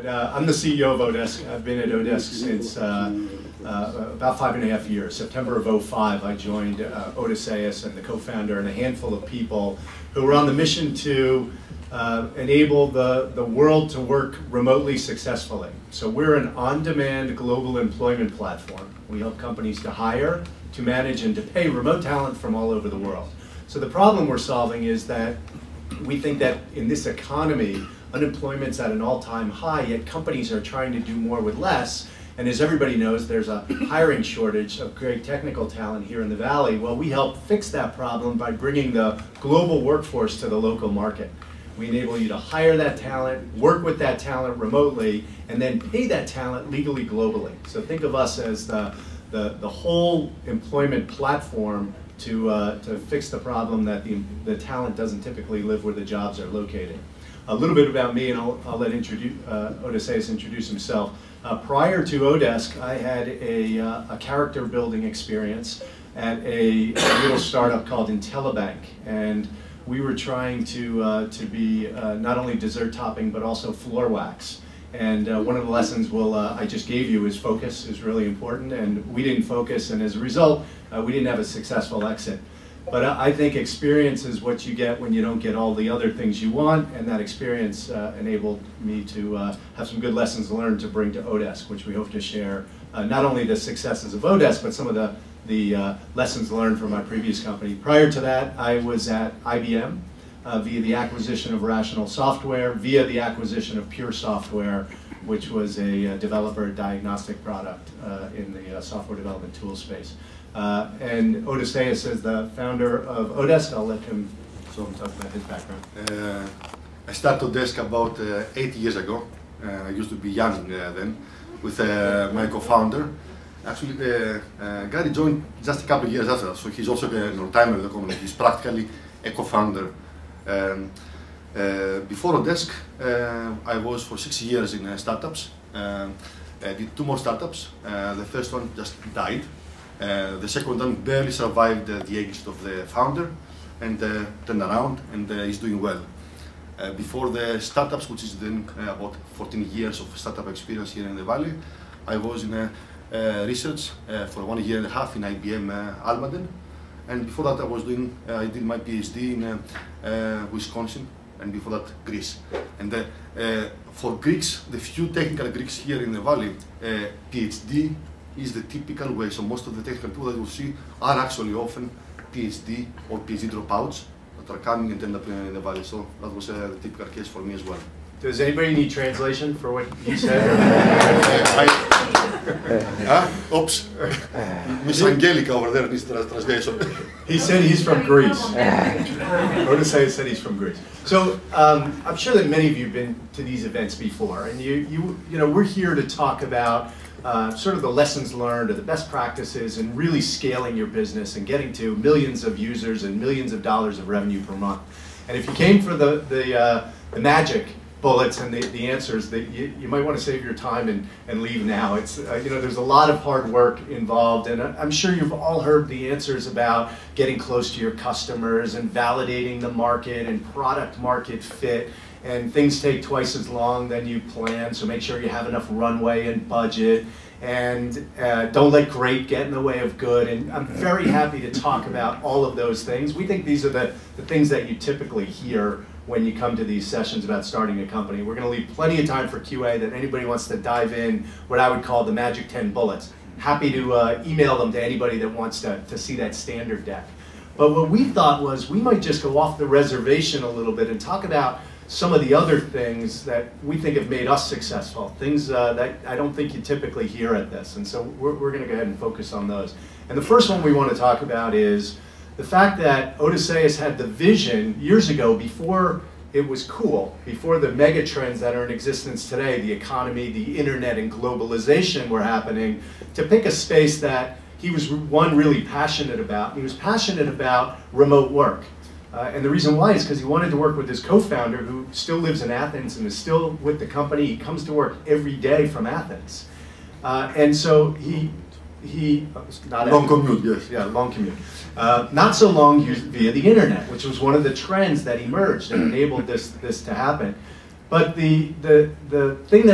But I'm the CEO of oDesk. I've been at oDesk since about 5.5 years. September of '05, I joined Odysseas and the co-founder and a handful of people who were on the mission to enable the world to work remotely successfully. So we're an on-demand global employment platform. We help companies to hire, to manage, and to pay remote talent from all over the world. So the problem we're solving is that we think that in this economy, unemployment's at an all-time high, yet companies are trying to do more with less. And as everybody knows, there's a hiring shortage of great technical talent here in the Valley. Well, we help fix that problem by bringing the global workforce to the local market. We enable you to hire that talent, work with that talent remotely, and then pay that talent legally globally. So think of us as the whole employment platform to fix the problem that the talent doesn't typically live where the jobs are located. A little bit about me, and I'll let Odysseas introduce himself. Prior to oDesk, I had a character building experience at a little startup called IntelliBank, and we were trying to be not only dessert topping but also floor wax. And one of the lessons I just gave you is focus is really important, and we didn't focus, and as a result, we didn't have a successful exit. But I think experience is what you get when you don't get all the other things you want, and that experience enabled me to have some good lessons learned to bring to oDesk, which we hope to share not only the successes of oDesk, but some of the lessons learned from my previous company. Prior to that, I was at IBM via the acquisition of Rational Software, via the acquisition of Pure Software, which was a developer diagnostic product in the software development tool space. And Odysseas is the founder of oDesk. I'll let him talk about his background. I started oDesk about 8 years ago. I used to be young then, with my co-founder. Actually, Gary joined just a couple of years after that, so he's also an old-timer in the company. He's practically a co-founder. Before oDesk, I was for 6 years in startups. I did 2 more startups. The first one just died. The second one barely survived the exit of the founder and turned around and is doing well. Before the startups, which is then about 14 years of startup experience here in the Valley, I was in research for 1.5 years in IBM Almaden. And before that, I did my PhD in Wisconsin, and before that, Greece. And for Greeks, the few technical Greeks here in the Valley, PhD is the typical way. So most of the technical people that you see are actually often PhD or PhD dropouts that are coming and end up in the Valley. So that was the typical case for me as well. Does anybody need translation for what you said? Oops. Miss Angelica over there needs translation. He said he's from Greece. Odysseas said he's from Greece. So I'm sure that many of you have been to these events before, and you know we're here to talk about sort of the lessons learned or the best practices and really scaling your business and getting to millions of users and millions of dollars of revenue per month. And if you came for the magic bullets and the answers, that you might want to save your time and leave now. It's you know, there's a lot of hard work involved, and I'm sure you've all heard the answers about getting close to your customers and validating the market and product market fit, and things take twice as long than you plan, so make sure you have enough runway and budget, and don't let great get in the way of good. And I'm very happy to talk about all of those things. We think these are the things that you typically hear when you come to these sessions about starting a company. We're going to leave plenty of time for QA that anybody wants to dive in, what I would call the magic 10 bullets. Happy to email them to anybody that wants to see that standard deck. But what we thought was we might just go off the reservation a little bit and talk about some of the other things that we think have made us successful, things that I don't think you typically hear at this. And so we're going to go ahead and focus on those. And the first one we want to talk about is the fact that Odysseas had the vision years ago, before it was cool, before the mega trends that are in existence today, the economy, the internet, and globalization were happening, to pick a space that he was, one, really passionate about. He was passionate about remote work. And the reason why is because he wanted to work with his co-founder, who still lives in Athens and is still with the company. He comes to work every day from Athens. And so he long commute, yes. Yeah, long commute. Not so long via the internet, which was one of the trends that emerged and enabled this to happen. But the thing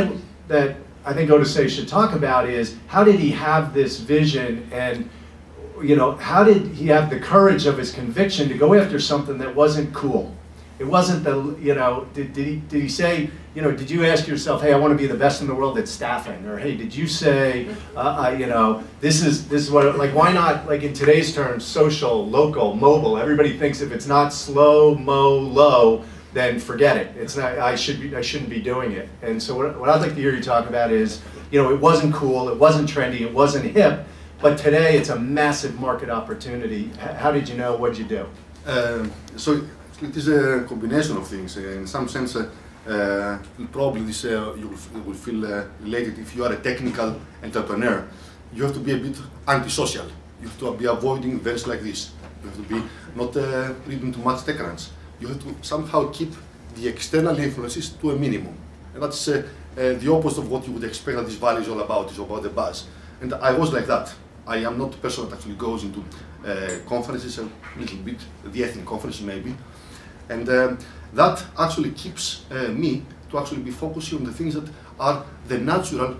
that I think Odysseas should talk about is, how did he have this vision, and how did he have the courage of his conviction to go after something that wasn't cool? It wasn't did he say, did you ask yourself, hey, I want to be the best in the world at staffing? Or hey, did you say, this is what, like, why not, like in today's terms, social, local, mobile? Everybody thinks if it's not slow, mo, low, then forget it. It's not, I shouldn't be doing it. And so what I'd like to hear you talk about is, it wasn't cool, it wasn't trendy, it wasn't hip, but today it's a massive market opportunity. How did you know? What did you do? So it is a combination of things. In some sense, probably this you will feel related. If you are a technical entrepreneur, you have to be a bit antisocial. You have to be avoiding events like this. You have to be not reading too much TechCrunch. You have to somehow keep the external influences to a minimum. And that's the opposite of what you would expect that this value is all about. It's about the buzz. And I was like that. I am not a person that actually goes into conferences a little bit, the ethnic conferences maybe. And that actually keeps me to actually be focusing on the things that are the natural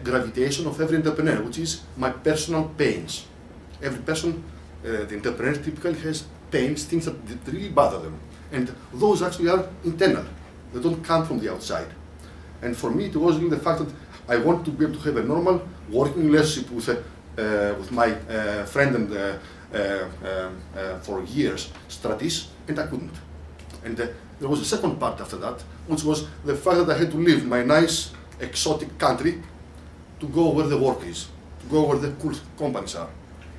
gravitation of every entrepreneur, which is my personal pains. Every person, the entrepreneur typically has pains, things that really bother them. And those actually are internal. They don't come from the outside. And for me, it was really the fact that I want to be able to have a normal working relationship with my friend and for years, Stratis, and I couldn't. And there was a second part after that, which was the fact that I had to leave my nice, exotic country to go where the work is, to go where the cool companies are.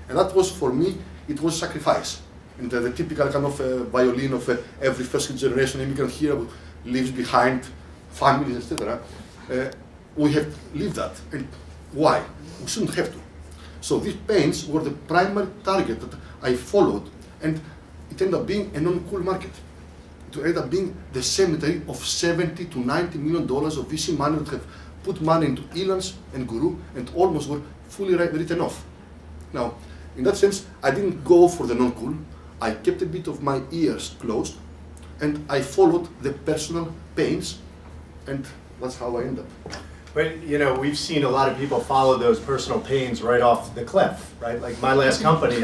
And that was, for me, it was sacrifice. And the typical kind of violin of every first generation immigrant here who leaves behind families, etc. We have lived that. And why? We shouldn't have to. So these pains were the primary target that I followed, and it ended up being a non-cool market. It ended up being the cemetery of $70 to $90 million of VC money that have put money into Elance and Guru and almost were fully written off. Now, in that sense, I didn't go for the non-cool. I kept a bit of my ears closed, and I followed the personal pains, and that's how I ended up. But we've seen a lot of people follow those personal pains right off the cliff, right? Like my last company,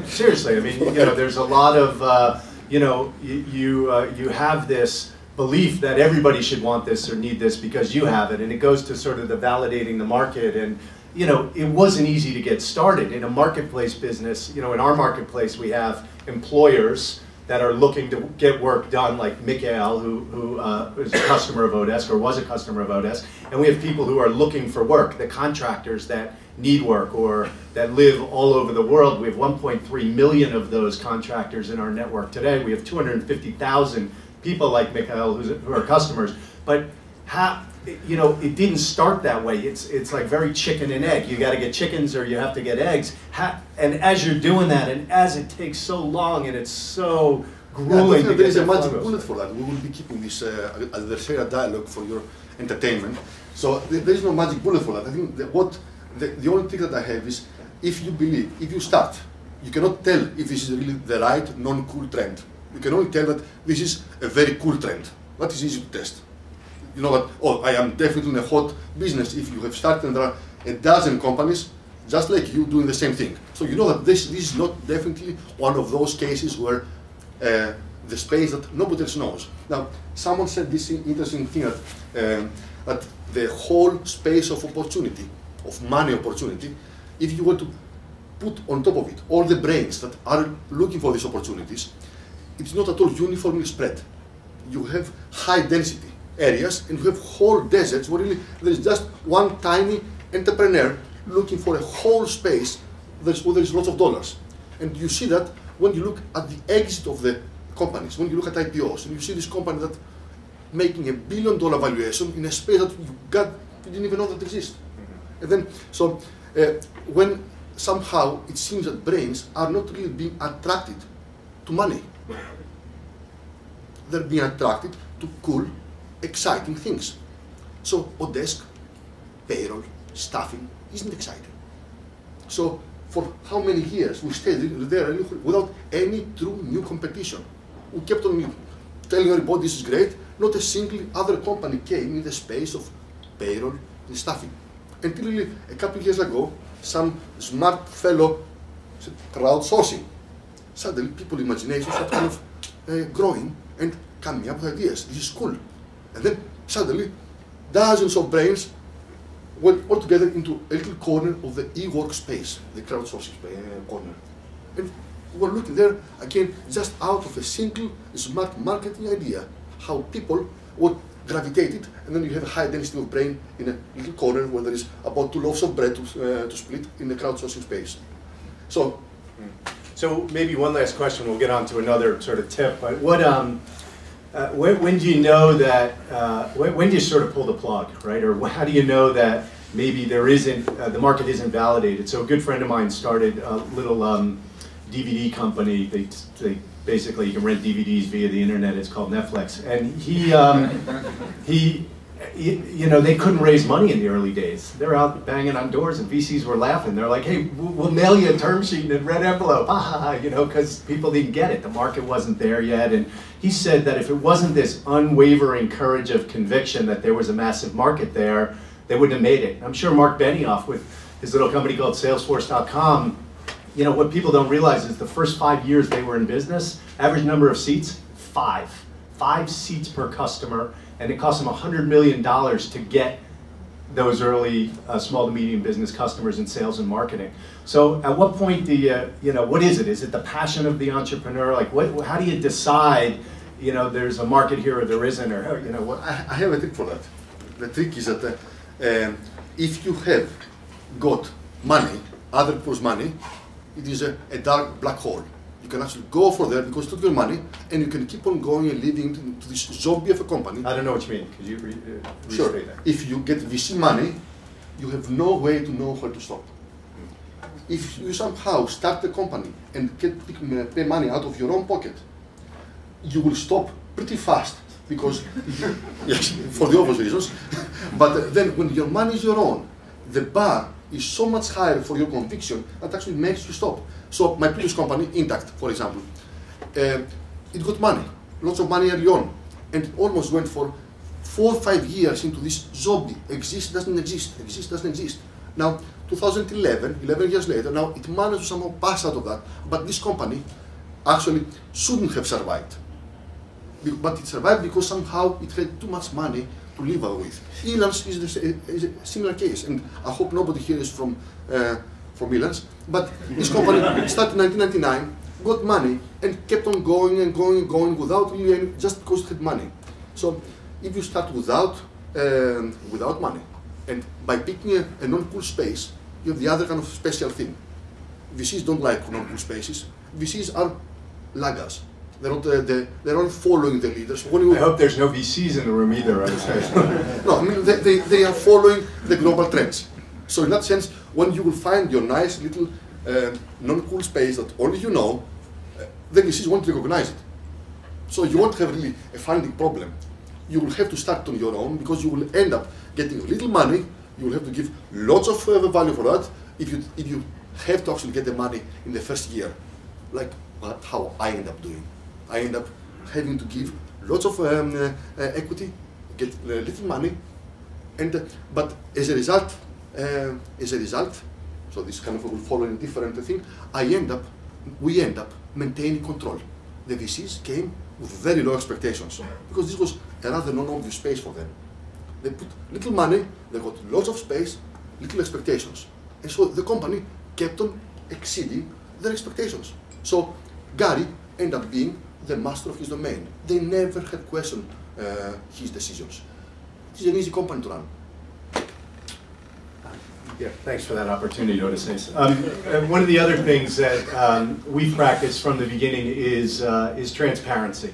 seriously, I mean, there's a lot of, you have this belief that everybody should want this or need this because you have it, and it goes to sort of the validating the market. And it wasn't easy to get started in a marketplace business. In our marketplace, we have employers that are looking to get work done, like Mikhail, who is a customer of oDesk or was a customer of oDesk, and we have people who are looking for work, the contractors that need work or that live all over the world. We have 1.3 million of those contractors in our network today. We have 250,000 people like Mikhail who are customers. But it didn't start that way. It's like very chicken and egg. You got to get chickens or you have to get eggs. And as you're doing that, and as it takes so long and it's so grueling, there is a magic bullet for that. We will be keeping this adversarial dialogue for your entertainment. So there is no magic bullet for that. I think the only thing that I have is, if you believe, if you start, you cannot tell if this is really the right non-cool trend. You can only tell that this is a very cool trend. That is easy to test. You know that, oh, I am definitely in a hot business if you have started and there are a dozen companies just like you doing the same thing. So you know that this is not definitely one of those cases where the space that nobody else knows. Now, someone said this interesting thing that the whole space of opportunity, of money opportunity, if you were to put on top of it all the brains that are looking for these opportunities, it's not at all uniformly spread. You have high density areas, and you have whole deserts where really there is just one tiny entrepreneur looking for a whole space where there is lots of dollars. And you see that when you look at the exit of the companies, when you look at IPOs, and you see this company that making $1 billion valuation in a space that you didn't even know that exists. And then, so when somehow it seems that brains are not really being attracted to money, they're being attracted to cool, exciting things. So oDesk, payroll, staffing isn't exciting. So for how many years we stayed there without any true new competition? We kept on telling everybody this is great, not a single other company came in the space of payroll and staffing. Until really a couple of years ago, some smart fellow said crowdsourcing. Suddenly, people's imaginations are kind of growing and coming up with ideas. This is cool. And then suddenly, dozens of brains went all together into a little corner of the e-workspace, the crowdsourcing corner. And we're looking there, again, just out of a single smart marketing idea, how people would gravitate it, and then you have a high density of brain in a little corner where there is about 2 loaves of bread to split in the crowdsourcing space. So maybe one last question, we'll get on to another sort of tip, but what, when do you know that, when do you sort of pull the plug, right? Or how do you know that maybe there isn't, the market isn't validated? So a good friend of mine started a little DVD company. They basically, you can rent DVDs via the internet. It's called Netflix. And he you know, they couldn't raise money in the early days. They're out banging on doors, and VCs were laughing. They're like, "Hey, we'll mail you a term sheet in a red envelope," you know, because people didn't get it. The market wasn't there yet. And he said that if it wasn't this unwavering courage of conviction that there was a massive market there, they wouldn't have made it. I'm sure Mark Benioff, with his little company called Salesforce.com, you know, what people don't realize is the first 5 years they were in business, average number of seats, 5. 5 seats per customer, and it cost them $100 million to get those early small to medium business customers in sales and marketing. So at what point do you, you know, what is it? Is it the passion of the entrepreneur? Like, how do you decide, you know, there's a market here or there isn't, or, you know, what? I have a trick for that. The trick is that if you have got money, other people's money, it is a dark black hole. You can actually go for that because it's your money, and you can keep on going and leading into this zombie of a company. I don't know what you mean. Could you sure. restate that? If you get VC money, you have no way to know where to stop. If you somehow start a company and pay money out of your own pocket, you will stop pretty fast because, yes, for the obvious reasons. But then when your money is your own, the bar is so much higher for your conviction that actually makes you stop. So my previous company, Intact, for example, it got money, lots of money early on, and it almost went for 4 or 5 years into this zombie, exists, doesn't exist, exists, doesn't exist. Now, 2011, 11 years later, now it managed to somehow pass out of that, but this company actually shouldn't have survived. But it survived because somehow it had too much money to live out with. Elance is a similar case, and I hope nobody here is from Elance, but this company started in 1999, got money, and kept on going and going and going without really any, just because it had money. So if you start without money, and by picking a non-cool space, you have the other kind of special thing. VCs don't like non-cool spaces. VCs are laggards. They're not following the leaders. I hope there's no VCs in the room either. I would say. No, I mean they are following the global trends. So in that sense, when you will find your nice little non-cool space that only you know, the VCs won't recognize it. So you won't have really a funding problem. You will have to start on your own because you will end up getting a little money. You will have to give lots of value for that if you have to actually get the money in the first year, like how I end up doing. I end up having to give lots of equity, get little money, and but as a result, so this kind of will follow in different thing. We end up maintaining control. The VCs came with very low expectations because this was a rather non-obvious space for them. They put little money, they got lots of space, little expectations, and so the company kept on exceeding their expectations. So Gary ended up being the master of his domain. They never had questioned his decisions. It's an easy company to run. Yeah, thanks for that opportunity, Odysseas. One of the other things that we've practiced from the beginning is transparency.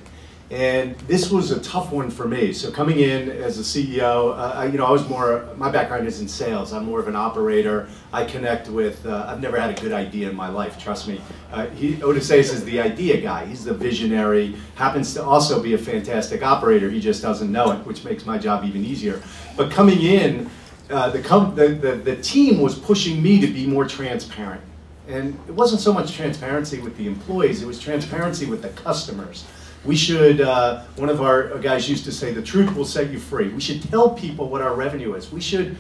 And this was a tough one for me. So coming in as a CEO, I was my background is in sales. I'm more of an operator. I connect with, I've never had a good idea in my life, trust me. Odysseas is the idea guy. He's the visionary, happens to also be a fantastic operator. He just doesn't know it, which makes my job even easier. But coming in, the team was pushing me to be more transparent. And it wasn't so much transparency with the employees, it was transparency with the customers. We should, one of our guys used to say, the truth will set you free. We should tell people what our revenue is. We should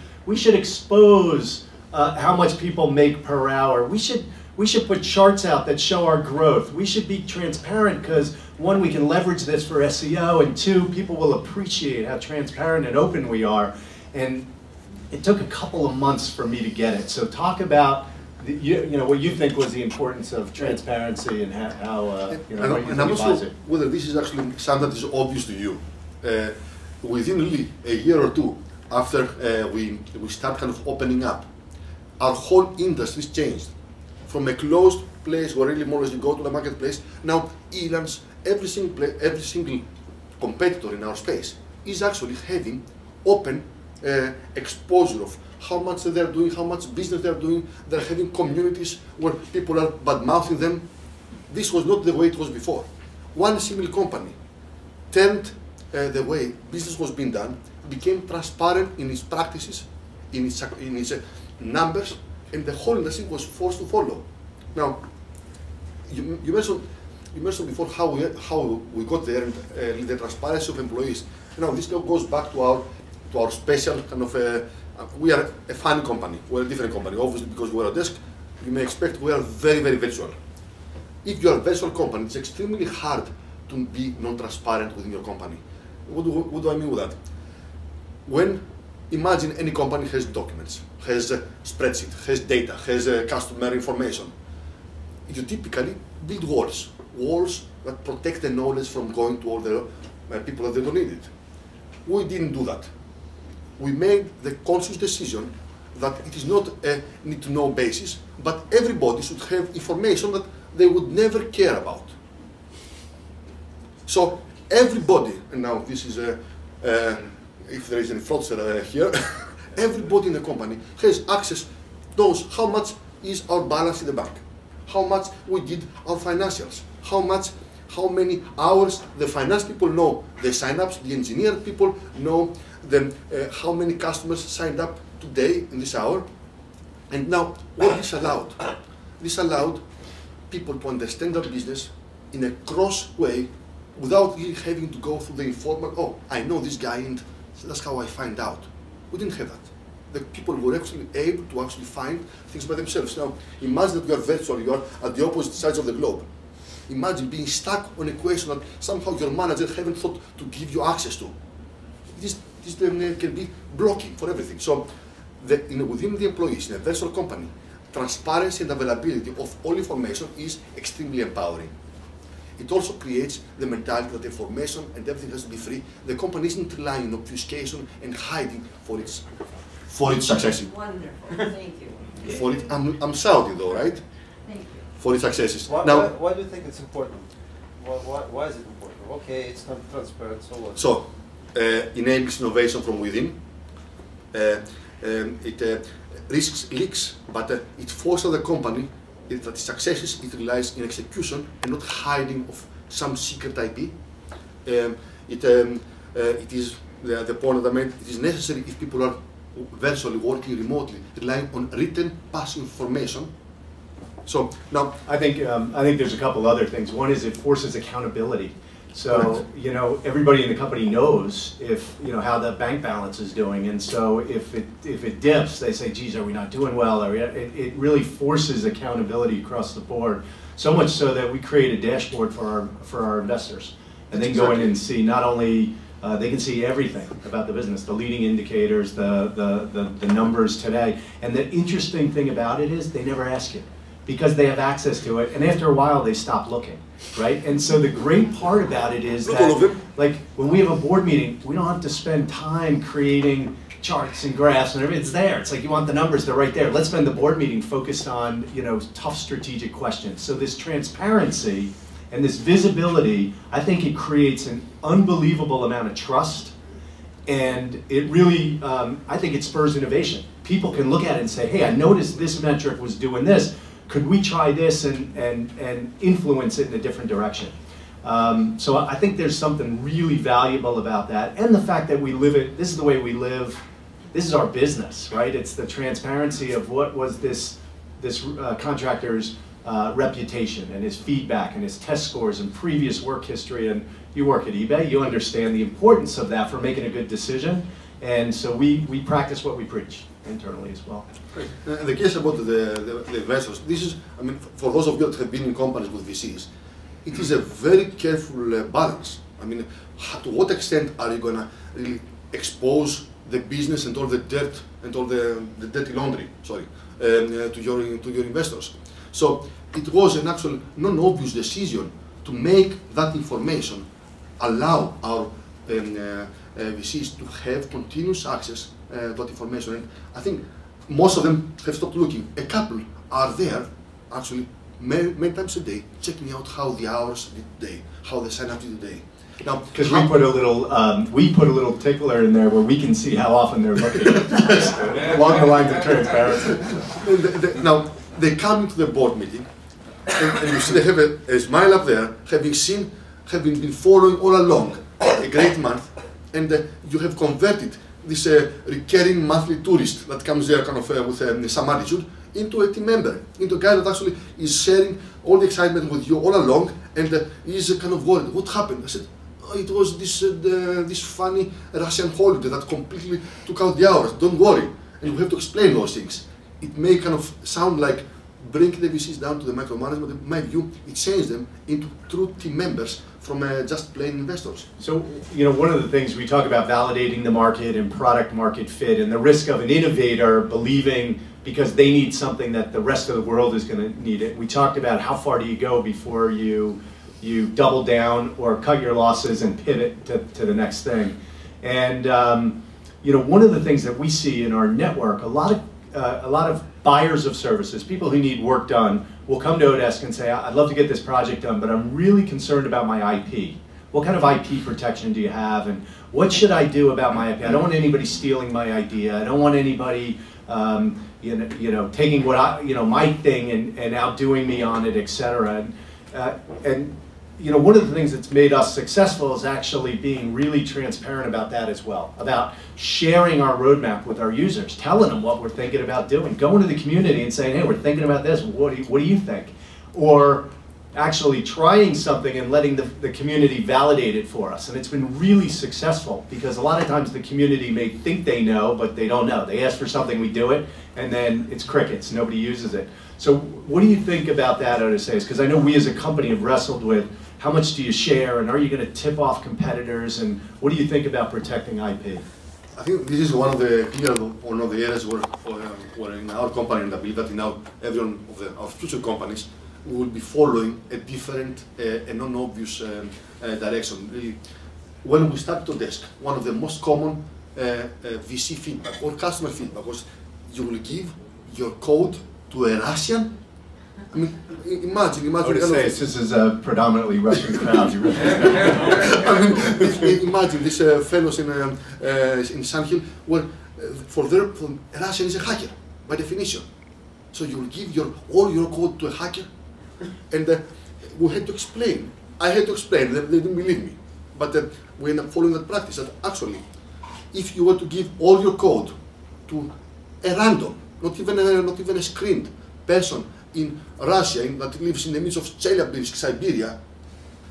expose how much people make per hour. We should put charts out that show our growth. We should be transparent because, one, we can leverage this for SEO, and two, people will appreciate how transparent and open we are. And it took a couple of months for me to get it. So talk about what you think was the importance of transparency and how you advise it. Whether this is actually something that is obvious to you. Within really a year or two after we start kind of opening up, our whole industry has changed. From a closed place where really more or less you go to the marketplace, now e-learns, every single competitor in our space is actually having open exposure of how much they're doing, how much business they're doing. They're having communities where people are bad-mouthing them. This was not the way it was before. One single company turned the way business was being done, became transparent in its practices, in its numbers, and the whole industry was forced to follow. Now, you mentioned before how we got there and the transparency of employees. Now, this goes back to our special kind of. We are a funny company. We're a different company. Obviously, because we're oDesk, you may expect we are very, very virtual. If you are a virtual company, it's extremely hard to be non-transparent within your company. What do I mean with that? Imagine any company has documents, has a spreadsheet, has data, has customer information. You typically build walls that protect the knowledge from going to all the people that they don't need it. We didn't do that. We made the conscious decision that it is not a need-to-know basis, but everybody should have information that they would never care about. So everybody, and now this is if there is any fraudster here, everybody in the company has access, knows how much is our balance in the bank, how much we did our financials, how many hours the finance people know the sign-ups, the engineer people know how many customers signed up today in this hour. And now what this allowed? This allowed people to understand their business in a cross way without really having to go through the informal, oh, I know this guy and that's how I find out. We didn't have that. The people were actually able to actually find things by themselves. Now, imagine that you are virtual, you are at the opposite sides of the globe. Imagine being stuck on a question that somehow your manager haven't thought to give you access to. This can be blocking for everything. So, within the employees in a virtual company, transparency and availability of all information is extremely empowering. It also creates the mentality that information and everything has to be free. The company isn't relying on obfuscation and hiding for its success. Wonderful, thank you. I'm Saudi though, right? Thank you. For its successes. Why do you think it's important? Why is it important? Okay, it's not transparent, so what? So, enables innovation from within. It risks leaks, but it forces the company that its successes, it relies in execution and not hiding of some secret IP. It is the point that I made. It is necessary if people are virtually working remotely, relying on written passive information. So now, I think there's a couple other things. One is it forces accountability. So everybody in the company knows if how the bank balance is doing, and so if it dips, they say, "Geez, are we not doing well?" It really forces accountability across the board. So much so that we create a dashboard for our investors, and they can go in and see not only they can see everything about the business, the leading indicators, the numbers today. And the interesting thing about it is they never ask you, because they have access to it, and after a while they stop looking, right? And so the great part about it is that, like, when we have a board meeting, we don't have to spend time creating charts and graphs and everything. It's there. It's like you want the numbers, they're right there. Let's spend the board meeting focused on tough strategic questions. So this transparency and this visibility, I think it creates an unbelievable amount of trust, and it really, I think it spurs innovation. People can look at it and say, hey, I noticed this metric was doing this. Could we try this and influence it in a different direction? So I think there's something really valuable about that, and the fact that we live it, this is the way we live, this is our business, right? It's the transparency of what was this contractor's reputation and his feedback and his test scores and previous work history. And you work at eBay, you understand the importance of that for making a good decision. And so we practice what we preach internally as well. Great. The case about the investors, this is, I mean, for those of you that have been in companies with VCs, it is a very careful balance. I mean, to what extent are you going to really expose the business and all the dirt and all the dirty laundry, sorry, to your investors? So it was an actual non-obvious decision to make that information allow our VCs to have continuous access to that information. And I think most of them have stopped looking. A couple are there actually many times a day, checking out how the hours did today, how the sign up did today. Now, because we put a little tickler in there where we can see how often they're looking. Along the lines of transparency. Now they come into the board meeting, and you see they have a smile up there, having been following all along a great month, and you have converted this recurring monthly tourist that comes there kind of with some attitude into a team member, into a guy that actually is sharing all the excitement with you all along, and is kind of worried. What happened? I said, oh, it was this funny Russian holiday that completely took out the hours. Don't worry. And you have to explain those things. It may kind of sound like bringing the VCs down to the micromanagement, but in my view, it changes them into true team members from just plain investors. So, you know, one of the things we talk about validating the market and product market fit and the risk of an innovator believing because they need something that the rest of the world is going to need it. We talked about how far do you go before you double down or cut your losses and pivot to the next thing. And you know, one of the things that we see in our network, a lot of buyers of services, people who need work done, will come to oDesk and say, I'd love to get this project done, but I'm really concerned about my IP. What kind of IP protection do you have, and what should I do about my IP? I don't want anybody stealing my idea. I don't want anybody you know, taking what my thing and outdoing me on it, etc. And you know, one of the things that's made us successful is actually being really transparent about that as well, about sharing our roadmap with our users, telling them what we're thinking about doing, going to the community and saying, hey, we're thinking about this, what do you think? Or actually trying something and letting the community validate it for us. And it's been really successful because a lot of times the community may think they know, but they don't know. They ask for something, we do it, and then it's crickets, nobody uses it. So what do you think about that, Odysseas? Because I know we as a company have wrestled with how much do you share, and are you going to tip off competitors, and what do you think about protecting IP? I think this is one of the areas where in our company, and I believe that in every one of our future companies, we will be following a different and non-obvious direction. Really, when we started oDesk, one of the most common VC feedback or customer feedback was you will give your code to a Russian. I mean, imagine. Odysseas, this is a predominantly Russian crowd. I mean, imagine these fellows in Sun Hill, where for Russian is a hacker by definition. So you will give all your code to a hacker, and we had to explain. I had to explain. They didn't believe me, but we ended up following that practice. That actually, if you were to give all your code to a random, not even a screened person in Russia that lives in the midst of Chelyabinsk, Siberia,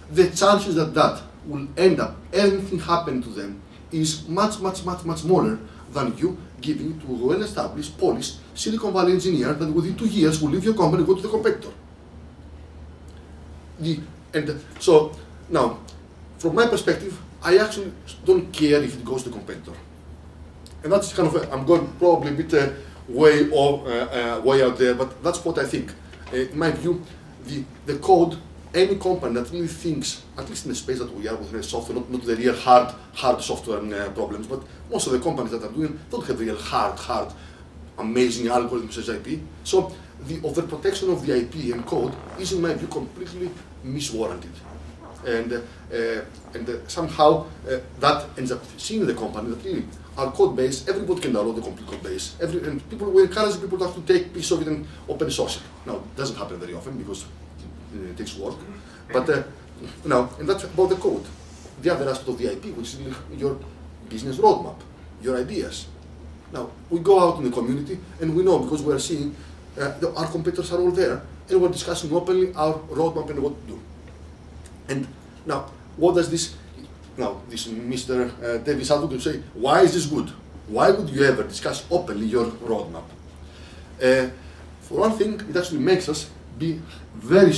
the chances that will end up anything happen to them is much smaller than you giving to a well-established, polished Silicon Valley engineer that within 2 years will leave your company and go to the competitor. And so now, from my perspective, I actually don't care if it goes to the competitor. And that's kind of I'm going probably a bit way out there, but that's what I think. In my view, the code, any company that really thinks, at least in the space that we are with software, not the real hard software problems, but most of the companies that are doing don't have real hard, amazing algorithms as IP. So the overprotection of the IP and code is, in my view, completely miswarranted. And somehow that ends up seeing the company that really our code base, everybody can download the complete code base. And we encourage people to have to take piece of it and open source it. Now, it doesn't happen very often because it takes work. But now, and that's about the code. The other aspect of the IP, which is your business roadmap, your ideas. Now, we go out in the community and we know, because we are seeing our competitors are all there, and we're discussing openly our roadmap and what to do. And now, what does this, this Mr. Davis advocate say, why is this good? Why would you ever discuss openly your roadmap? For one thing, it actually makes us be very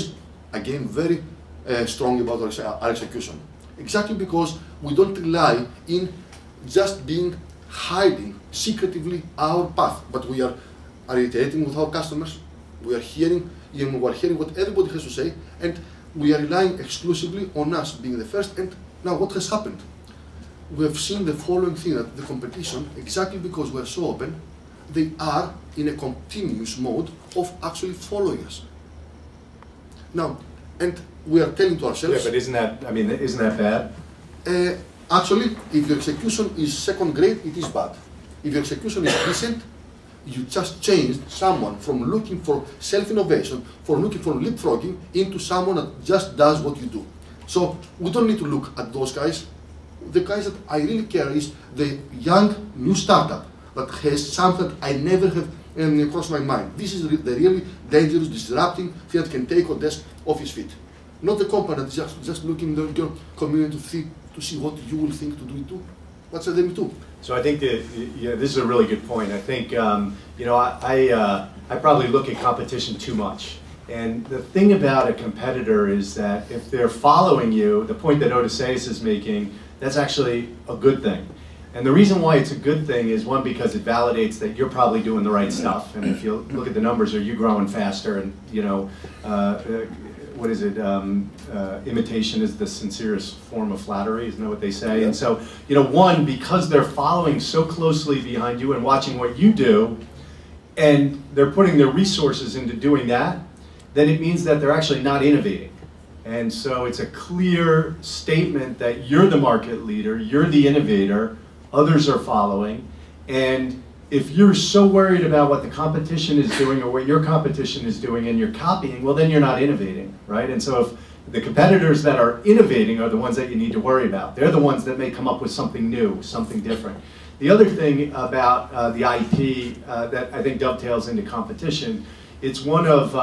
strong about our execution. Exactly because we don't rely in just hiding secretively our path, but we are iterating with our customers, we are hearing what everybody has to say, and we are relying exclusively on us being the first. And now what has happened? We have seen the following thing, that the competition, exactly because we are so open, they are in a continuous mode of actually following us. Now, and we are telling to ourselves... Yeah, but isn't that bad? Actually, if your execution is second grade, it is bad. If your execution is decent, you just changed someone from looking for self-innovation, from looking for leapfrogging, into someone that just does what you do. So we don't need to look at those guys. The guys that I really care is the young new startup that has something that I never have crossed my mind. This is the really dangerous, disrupting thing that can take oDesk off his feet. Not the company that is just looking at your community to see what you will think to do it too. What's the name too? So I think that this is a really good point. I think I probably look at competition too much. And the thing about a competitor is that if they're following you, the point that Odysseas is making, that's actually a good thing. And the reason why it's a good thing is, one, because it validates that you're probably doing the right stuff. And if you look at the numbers, are you growing faster? And what is it? Imitation is the sincerest form of flattery, isn't that what they say? Yeah. And so, one, because they're following so closely behind you and watching what you do, and they're putting their resources into doing that, then it means that they're actually not innovating. And so it's a clear statement that you're the market leader, you're the innovator, others are following, and if you're so worried about what the competition is doing or what your competition is doing and you're copying, well, then you're not innovating, right? And so if the competitors that are innovating are the ones that you need to worry about. They're the ones that may come up with something new, something different. The other thing about the IP that I think dovetails into competition, it's one of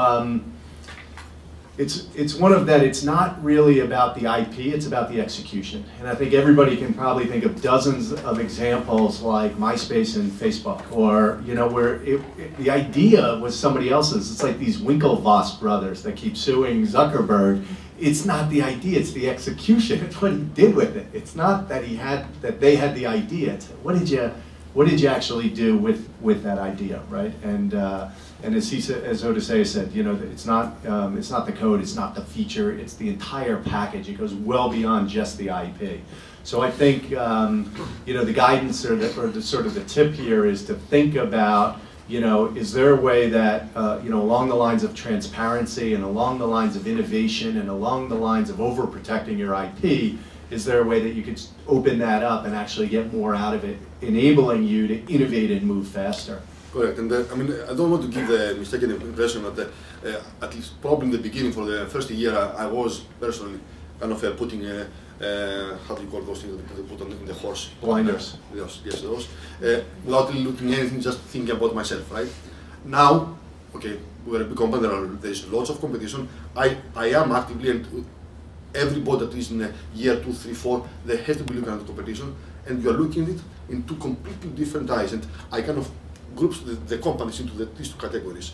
that it's not really about the IP, it's about the execution. And I think everybody can probably think of dozens of examples like MySpace and Facebook, or where the idea was somebody else's. It's like these Winklevoss brothers that keep suing Zuckerberg. It's not the idea, it's the execution. It's what he did with it. It's not that they had the idea. It's what did you actually do with that idea, right? And as Odysseas said, it's not the code, it's not the feature, it's the entire package. It goes well beyond just the IP. So I think the guidance or the sort of the tip here is to think about, is there a way that along the lines of transparency and along the lines of innovation and along the lines of overprotecting your IP, is there a way that you could open that up and actually get more out of it, enabling you to innovate and move faster? Correct, and I don't want to give the mistaken impression that at least probably in the beginning, for the first year, I was personally kind of putting, how do you call those things that they put in the horse? Blinders. Yes, those. Without really looking at anything, just thinking about myself, right? Now, okay, we're a big company, there's lots of competition. I am actively, and everybody that is in year 2, 3, 4, they have to be looking at the competition, and you are looking at it in two completely different eyes. And I kind of groups the companies into these two categories.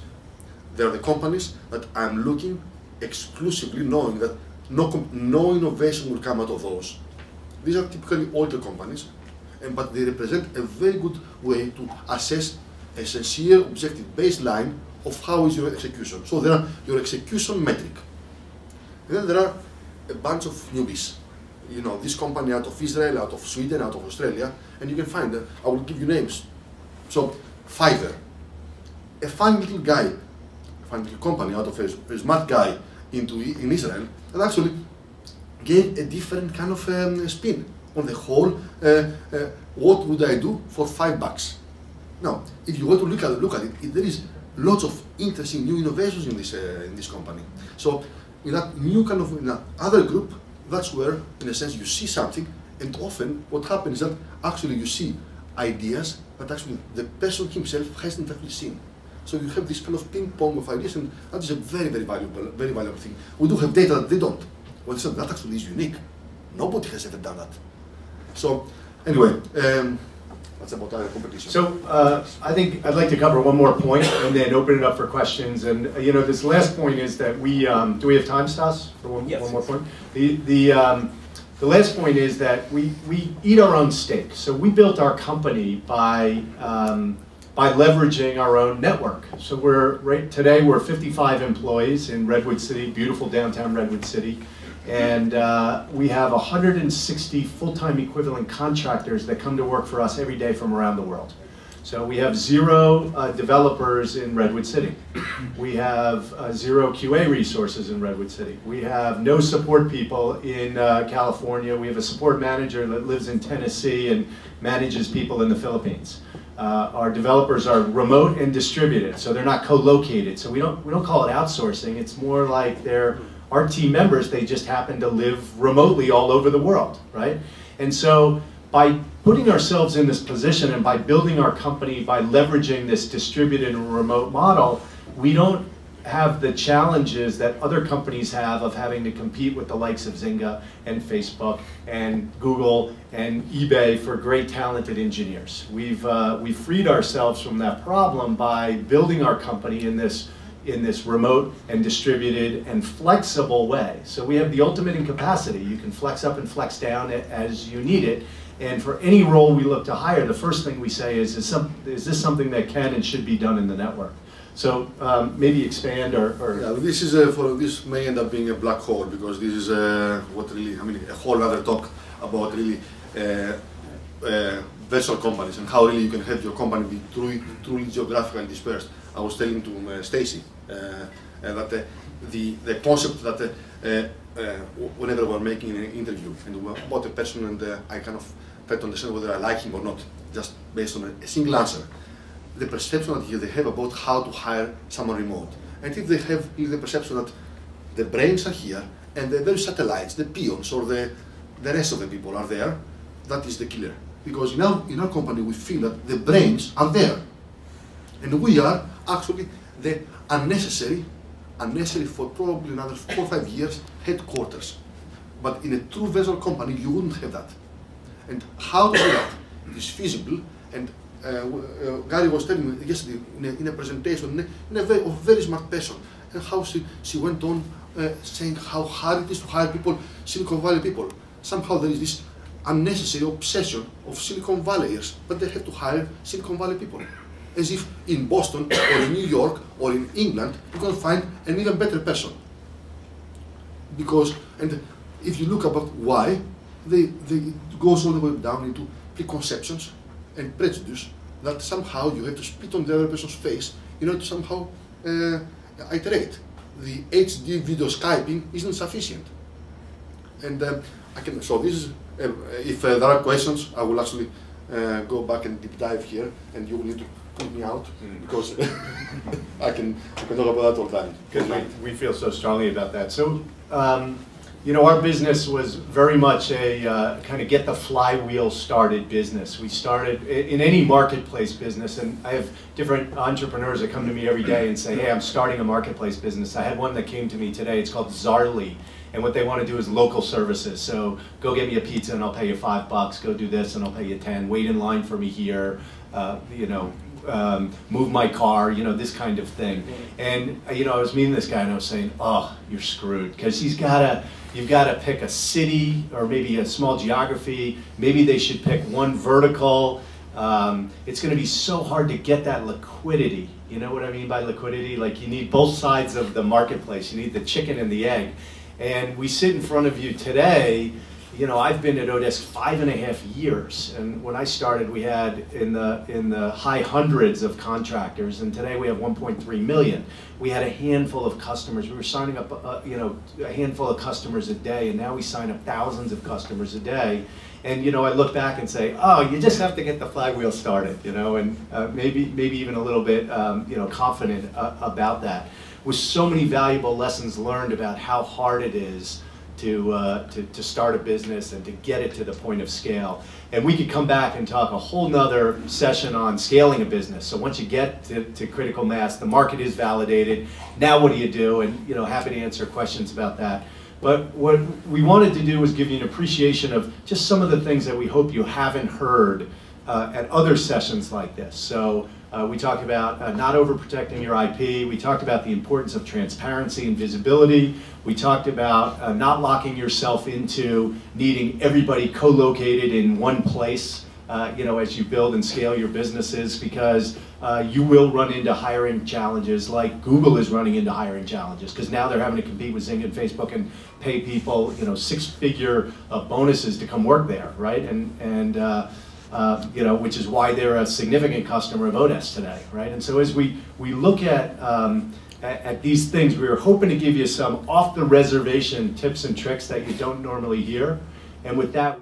There are the companies that I'm looking exclusively, knowing that no innovation will come out of those. These are typically older companies, but they represent a very good way to assess a sincere, objective baseline of how is your execution. So there are your execution metric. And then there are a bunch of newbies. This company out of Israel, out of Sweden, out of Australia, and you can find them. I will give you names. So Fiverr, a fine little guy, a fine little company out of a smart guy in Israel, and actually gave a different kind of spin on the whole. What would I do for $5? Now, if you want to look at it, there is lots of interesting new innovations in this company. So in that new kind of in that other group, that's where, in a sense, you see something, and often what happens is that actually you see ideas that actually the person himself hasn't actually seen. So you have this kind of ping pong of ideas, and that is a very, very valuable thing. We do have data that they don't. Well, so that actually is unique. Nobody has ever done that. So anyway, that's about our competition. So I think I'd like to cover one more point and then open it up for questions. And this last point is that we do we have time, Stas, for one more point? The last point is that we eat our own steak. So we built our company by leveraging our own network. So today we're 55 employees in Redwood City, beautiful downtown Redwood City. And we have 160 full-time equivalent contractors that come to work for us every day from around the world. So we have 0 developers in Redwood City. We have 0 QA resources in Redwood City. We have no support people in California. We have a support manager that lives in Tennessee and manages people in the Philippines. Our developers are remote and distributed, so they're not co-located. So we don't call it outsourcing. It's more like they're our team members. They just happen to live remotely all over the world, right? And so by putting ourselves in this position and by building our company, by leveraging this distributed and remote model, we don't have the challenges that other companies have of having to compete with the likes of Zynga and Facebook and Google and eBay for great talented engineers. We've freed ourselves from that problem by building our company in this remote and distributed and flexible way. So we have the ultimate in capacity. You can flex up and flex down as you need it. And for any role we look to hire, the first thing we say is this something that can and should be done in the network? So maybe expand or yeah, this may end up being a black hole, because this is what really, a whole other talk about really virtual companies and how really you can have your company be truly geographically dispersed. I was telling to Stacy that the concept that whenever we're making an interview and we're about a person and I kind of try to understand whether I like him or not, just based on a single answer, the perception that they have about how to hire someone remote. And if they have the perception that the brains are here and the various satellites, the peons or the rest of the people are there, that is the killer. Because in our company we feel that the brains are there. And we are actually the unnecessary for probably another 4 or 5 years headquarters. But in a true vessel company you wouldn't have that. And how to do that is feasible. And Gary was telling me yesterday in a presentation in a very smart person, and how she went on saying how hard it is to hire people, Silicon Valley people. Somehow there is this unnecessary obsession of Silicon Valleyers, but they have to hire Silicon Valley people. As if in Boston or in New York or in England you can find an even better person. Because, and if you look about why, it goes all the way down into preconceptions and prejudice that somehow you have to spit on the other person's face in order to somehow iterate. The HD video Skyping isn't sufficient. And so this is, if there are questions, I will actually go back and deep dive here, and you will need to put me out, because I can talk about that all the time. Because we feel so strongly about that. So, our business was very much a kind of get the flywheel started business. We started in any marketplace business, and I have different entrepreneurs that come to me every day and say, hey, I'm starting a marketplace business. I had one that came to me today. It's called Zarly. And what they want to do is local services. So go get me a pizza and I'll pay you $5. Go do this and I'll pay you 10. Wait in line for me here. Move my car. This kind of thing. And I was meeting this guy and I was saying, oh, you're screwed, because you've got to pick a city or maybe a small geography. Maybe they should pick one vertical. It's going to be so hard to get that liquidity. You know what I mean by liquidity? Like, you need both sides of the marketplace. You need the chicken and the egg. And we sit in front of you today. I've been at oDesk 5.5 years, and when I started, we had in the high hundreds of contractors, and today we have 1.3 million. We had a handful of customers. We were signing up, a handful of customers a day, and now we sign up thousands of customers a day. And I look back and say, oh, you just have to get the flywheel started, and maybe even a little bit, confident about that. With so many valuable lessons learned about how hard it is to start a business and to get it to the point of scale. And we could come back and talk a whole nother session on scaling a business. So once you get to critical mass, the market is validated. Now what do you do? And happy to answer questions about that. But what we wanted to do was give you an appreciation of just some of the things that we hope you haven't heard at other sessions like this. So we talked about not overprotecting your IP. We talked about the importance of transparency and visibility. We talked about not locking yourself into needing everybody co-located in one place, as you build and scale your businesses, because you will run into hiring challenges like Google is running into hiring challenges, because now they're having to compete with Zing and Facebook and pay people, six-figure bonuses to come work there, right? Which is why they're a significant customer of oDesk today, right? And so as we look at these things, we were hoping to give you some off-the-reservation tips and tricks that you don't normally hear. And with that,